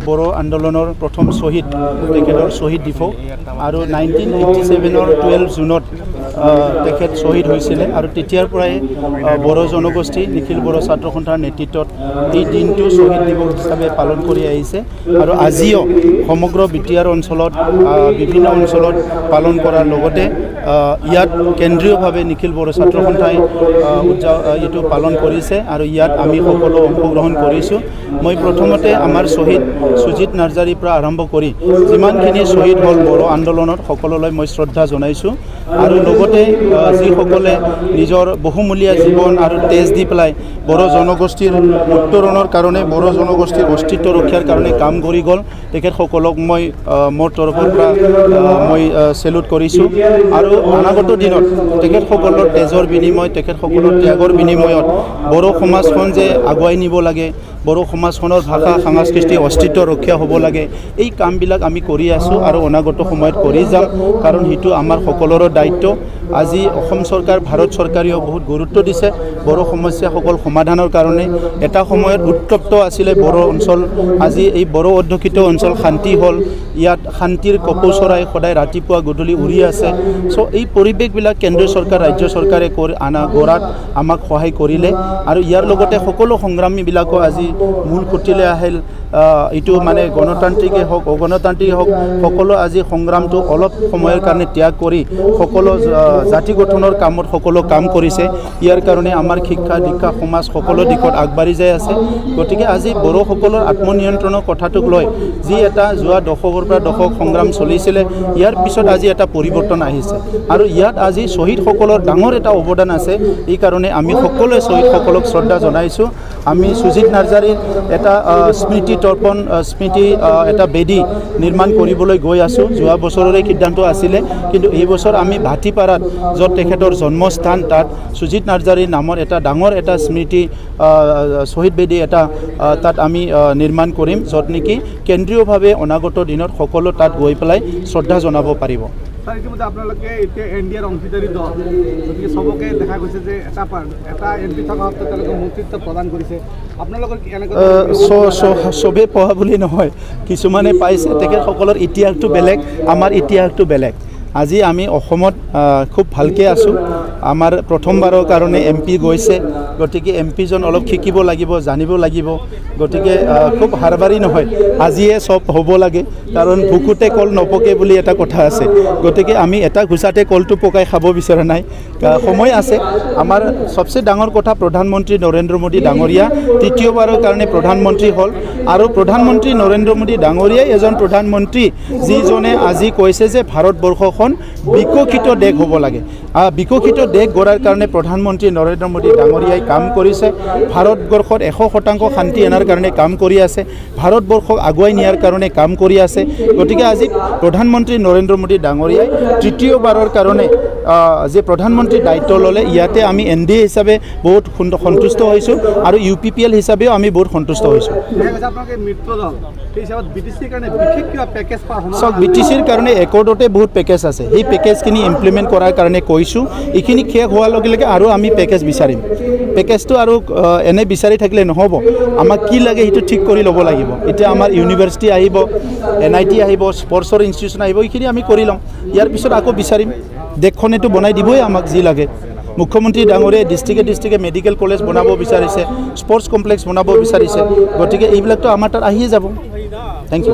বড়ো আন্দোলনৰ প্ৰথম শ্বহীদ তেখেতৰ শ্বহীদ দিৱস আৰু 1987 12 জুনত তেখেত শ্বহীদ হৈছিলে আৰু তেতিয়াৰ পৰাই বড়ো জনগোষ্ঠী নিখিল বড়ো ছাত্ৰ সন্থাৰ নেতৃত্বত এই দিনটো শ্বহীদ দিৱস হিচাপে পালন কৰি আহিছে আৰু আজিও সমগ্ৰ বিটিআৰ অঞ্চলত বিভিন্ন অঞ্চলত পালন কৰাৰ লগতে ইয়াত কেন্দ্ৰীয়ভাৱে নিখিল বড়ো ছাত্ৰ সন্থাই এইটো পালন কৰিছে আৰু ইয়াত আমি সকলো অংশগ্ৰহণ কৰিছোঁ। মই প্ৰথমতে আমাৰ শ্বহীদ সুজিত নাৰ্জাৰীৰ পৰা আৰম্ভ কৰি যিমানখিনি শ্বহীদ হ'ল বড়ো আন্দোলনত সকলোলৈ মই শ্ৰদ্ধা জনাইছোঁ আৰু লগতে যিসকলে নিজৰ বহুমূলীয়া জীৱন আৰু তেজ দি পেলাই বড়ো জনগোষ্ঠীৰ উত্তৰণৰ কাৰণে বড়ো জনগোষ্ঠীৰ অস্তিত্ব ৰক্ষাৰ কাৰণে কাম কৰি গ'ল তেখেতসকলক মই মোৰ তৰফৰ পৰা মই চেলুট কৰিছোঁ আৰু অনাগত দিনত তেখেতসকলৰ তেজৰ বিনিময় তেখেতসকলৰ ত্যাগৰ বিনিময়ত বড়ো সমাজখন যে আগুৱাই নিব লাগে বড়ো সমাজখনৰ ভাষা সাংস্কৃতিক অস্তিত্ব ৰক্ষা হ'ব লাগে এই কামবিলাক আমি কৰি আছোঁ আৰু অনাগত সময়ত কৰি যাম কাৰণ সেইটো আমাৰ সকলোৰে দায়িত্ব। আজি অসম চৰকাৰ ভাৰত চৰকাৰেও বহুত গুৰুত্ব দিছে বড়ো সমস্যাসকল সমাধানৰ কাৰণে। এটা সময়ত উত্তপ্ত আছিলে বড়ো অঞ্চল, আজি এই বড়ো অধ্যুষিত অঞ্চল শান্তি হ'ল, ইয়াত শান্তিৰ কপৌ চৰাই সদায় ৰাতিপুৱা গধূলি উৰি আছে। চ' এই পৰিৱেশবিলাক কেন্দ্ৰীয় চৰকাৰ ৰাজ্য চৰকাৰে গঢ়াত আমাক সহায় কৰিলে আৰু ইয়াৰ লগতে সকলো সংগ্ৰামীবিলাকো আজি মূল খুঁটিলৈ আহিল। এইটো মানে গণতান্ত্ৰিকেই হওক অগণতান্ত্ৰিকেই হওক সকলো আজি সংগ্ৰামটো অলপ সময়ৰ কাৰণে ত্যাগ কৰি সকলো জাতি গঠনৰ কামত সকলো কাম কৰিছে। ইয়াৰ কাৰণে আমাৰ শিক্ষা দীক্ষা সমাজ সকলো দিশত আগবাঢ়ি যাই আছে। গতিকে আজি বড়োসকলৰ আত্মনিয়ন্ত্ৰণৰ কথাটোক লৈ যি এটা যোৱা দশকৰ পৰা দশক সংগ্ৰাম চলিছিলে ইয়াৰ পিছত আজি এটা পৰিৱৰ্তন আহিছে আৰু ইয়াত আজি শ্বহীদসকলৰ ডাঙৰ এটা অৱদান আছে। এই কাৰণে আমি সকলোৱে শ্বহীদসকলক শ্ৰদ্ধা জনাইছোঁ। আমি সুজিত নাৰ্জাৰীৰ এটা স্মৃতি তৰ্পণ স্মৃতি এটা বেদী নিৰ্মাণ কৰিবলৈ গৈ আছোঁ। যোৱা বছৰৰে সিদ্ধান্ত আছিলে কিন্তু এই বছৰ আমি ভাটিপাৰাত য'ত তেখেতৰ জন্মস্থান তাত সুজিত নাৰ্জাৰীৰ নামৰ এটা ডাঙৰ এটা স্মৃতি শ্বহীদ বেদী এটা তাত আমি নিৰ্মাণ কৰিম য'ত নেকি কেন্দ্ৰীয়ভাৱে অনাগত দিনত সকলো তাত গৈ পেলাই শ্ৰদ্ধা জনাব পাৰিব। ইতিমধ্যে আপোনালোকে এতিয়া এনডিএৰ অংশীদাৰী দল গতিকে চবকে দেখা গৈছে যে এটা এমপি থকা সত্ত্বেও তেওঁলোকে মন্ত্ৰিত্ব প্ৰদান কৰিছে আপোনালোকৰ চবেই পোৱা বুলি নহয়, কিছুমানে পাইছে। তেখেতসকলৰ ইতিহাসটো বেলেগ, আমাৰ ইতিহাসটো বেলেগ। আজি আমি অসমত খুব ভালকৈ আছোঁ। আমাৰ প্ৰথমবাৰৰ কাৰণে এমপি গৈছে, গতিকে এমপিজন অলপ শিকিব লাগিব জানিব লাগিব। গতিকে খুব হাৰবাৰী নহয়, আজিয়ে চব হ'ব লাগে কাৰণ ভুকুতে কল নপকে বুলি এটা কথা আছে। গতিকে আমি এটা ঘোচাতে কলটো পকাই খাব বিচৰা নাই, সময় আছে। আমাৰ সবচে ডাঙৰ কথা প্ৰধানমন্ত্ৰী নৰেন্দ্ৰ মোদী ডাঙৰীয়া তৃতীয়বাৰৰ কাৰণে প্ৰধানমন্ত্ৰী হ'ল আৰু প্ৰধানমন্ত্ৰী নৰেন্দ্ৰ মোদী ডাঙৰীয়াই এজন প্ৰধানমন্ত্ৰী যিজনে আজি কৈছে যে ভাৰতবৰ্ষখন বিকশিত দেশ হ'ব লাগে। বিকশিত দেশ গঢ়াৰ কাৰণে প্ৰধানমন্ত্ৰী নৰেন্দ্ৰ মোদী ডাঙৰীয়াই কাম কৰিছে। ভাৰতবৰ্ষত 100% শান্তি অনাৰ কাৰণে কাম কৰি আছে, ভাৰতবৰ্ষক আগুৱাই নিয়াৰ কাৰণে কাম কৰি আছে। গতিকে আজি প্ৰধানমন্ত্ৰী নৰেন্দ্ৰ মোদী ডাঙৰীয়াই তৃতীয়বাৰৰ কাৰণে যে প্ৰধানমন্ত্ৰী দায়িত্ব ল'লে ইয়াতে আমি এনডিএ হিচাপে বহুত সন্তুষ্ট হৈছোঁ আৰু UPPL হিচাপেও আমি বহুত সন্তুষ্ট হৈছোঁ। চাওক BTCৰ কাৰণে একৰ্ডতে বহুত পেকেজ আছে, সেই পেকেজখিনি ইমপ্লিমেণ্ট কৰাৰ কাৰণে কৈছোঁ। এইখিনি শেষ হোৱাৰ লগে লগে আৰু আমি পেকেজ বিচাৰিম। পেকেজটো আৰু এনে বিচাৰি থাকিলে নহ'ব, আমাক কি লাগে সেইটো ঠিক কৰি ল'ব লাগিব। এতিয়া আমাৰ ইউনিভাৰ্চিটি আহিব, NIT আহিব, স্পৰ্টছৰ ইনষ্টিটিউশ্যন আহিব, এইখিনি আমি কৰি ল'ম। ইয়াৰ পিছত আকৌ বিচাৰিম, দেশখনেতো বনাই দিবই আমাক যি লাগে। মুখ্যমন্ত্ৰী ডাঙৰীয়াই ডিষ্ট্ৰিক্টে মেডিকেল কলেজ বনাব বিচাৰিছে, স্পৰ্টছ কমপ্লেক্স বনাব বিচাৰিছে। গতিকে এইবিলাকতো আমাৰ তাত আহিয়ে যাব। Thank U.